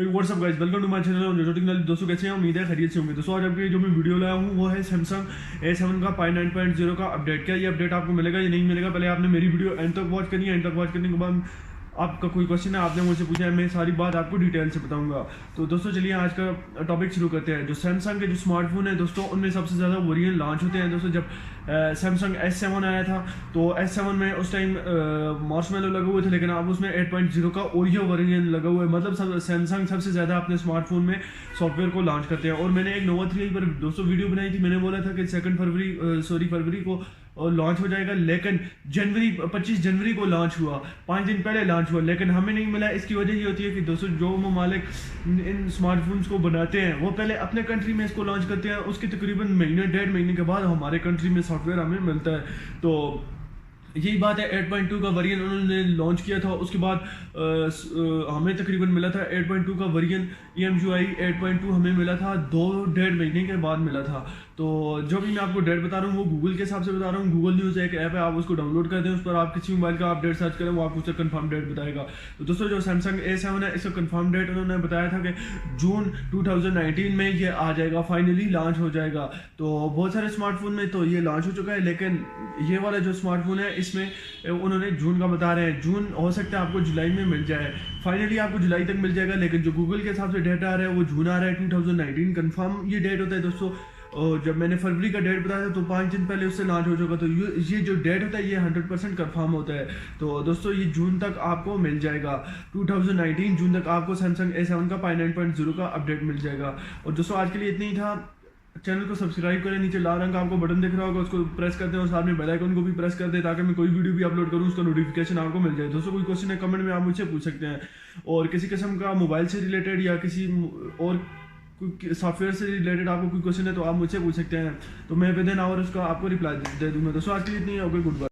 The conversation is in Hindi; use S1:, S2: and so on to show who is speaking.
S1: WhatsApp guys, welcome to my channel जो टेक्नोलॉजी। दोस्तों कैसे हैं? उम्मीद है खैरियत से होंगे। दोस्तों आज आपके जो मैं वीडियो लाया हूँ वो है सैमसंग A7 का पाई 9.0 का अपडेट। क्या ये अपडेट आपको मिलेगा या नहीं मिलेगा, पहले आपने मेरी वीडियो एंड तक वॉच करनी है। एंड तक वॉच करने के बाद आपका कोई क्वेश्चन है, आपने मुझसे पूछा है, मैं सारी बात आपको डिटेल से बताऊंगा। तो दोस्तों चलिए आज का टॉपिक शुरू करते हैं। जो सैमसंग के जो स्मार्टफोन है दोस्तों, उनमें सबसे ज़्यादा वेरिएंट लॉन्च होते हैं। दोस्तों जब सैमसंग S7 आया था तो S7 में उस टाइम मार्शमैलो लगे हुए थे, लेकिन अब उसमें 8.0 का ओरियो वेरिएंट लगा हुआ है। मतलब सैमसंग सबसे ज़्यादा अपने स्मार्टफोन में सॉफ्टवेयर को लॉन्च करते हैं। और मैंने एक नोवा 3 पर दोस्तों वीडियो बनाई थी। मैंने बोला था कि फरवरी को लॉन्च हो जाएगा, लेकिन 25 जनवरी को लॉन्च हुआ, 5 दिन पहले लॉन्च हुआ, लेकिन हमें नहीं मिला। इसकी वजह ये होती है कि दोस्तों जो ममालिक इन स्मार्टफोन्स को बनाते हैं वो पहले अपने कंट्री में इसको लॉन्च करते हैं, उसके तकरीबन महीने 1.5 महीने के बाद हमारे कंट्री में सॉफ्टवेयर हमें मिलता है। तो यही बात है, 8.2 का वेरिएंट उन्होंने लॉन्च किया था। उसके बाद हमें तकरीबन मिला था 8.2 का वेरिएंट EMUI 8.2 हमें मिला था 2.5 महीने के बाद मिला था। तो जो भी मैं आपको डेट बता रहा हूँ वो गूगल के हिसाब से बता रहा हूँ। गूगल न्यूज़ एक ऐप है, आप उसको डाउनलोड कर दें, उस पर आप किसी मोबाइल का अपडेट सर्च करें, वो आपको उसका कंफर्म डेट बताएगा। तो दोस्तों जो सैमसंग A7 है, इसका कंफर्म डेट उन्होंने बताया था कि जून 2019 में ये आ जाएगा, फाइनली लॉन्च हो जाएगा। तो बहुत सारे स्मार्टफोन में तो ये लॉन्च हो चुका है, लेकिन ये वाला जो स्मार्टफोन है इसमें उन्होंने जून का बता रहे हैं। जून हो सकता है आपको जुलाई में मिल जाए, फाइनली आपको जुलाई तक मिल जाएगा, लेकिन जो गूगल के हिसाब से डेट आ रहा है वो जून आ रहा है। 2019 कंफर्म ये डेट होता है दोस्तों। और जब मैंने फरवरी का डेट बताया था तो 5 दिन पहले उससे लॉन्च हो चुका। तो ये जो डेट होता है ये 100% कंफर्म होता है। तो दोस्तों ये जून तक आपको मिल जाएगा, 2019 जून तक आपको सैमसंग A7 का पाई 9.0 का अपडेट मिल जाएगा। और दोस्तों आज के लिए इतना ही था। चैनल को सब्सक्राइब करें, नीचे लाल रंग का आपको बटन दिख रहा होगा, उसको प्रेस कर दें और साथ में बेल आइकन को भी प्रेस कर दें, ताकि मैं कोई वीडियो भी अपलोड करूं उसका नोटिफिकेशन आपको मिल जाए। दोस्तों कोई क्वेश्चन है कमेंट में आप मुझसे पूछ सकते हैं, और किसी किस्म का मोबाइल से रिलेटेड या किसी और सॉफ्टवेयर से रिलेटेड आपको कोई क्वेश्चन है तो आप मुझसे पूछ सकते हैं, तो मैं विद एन आवर उसका आपको रिप्लाई दे दूंगा। दोस्तों आज के लिए इतनी है। Okay, good bye.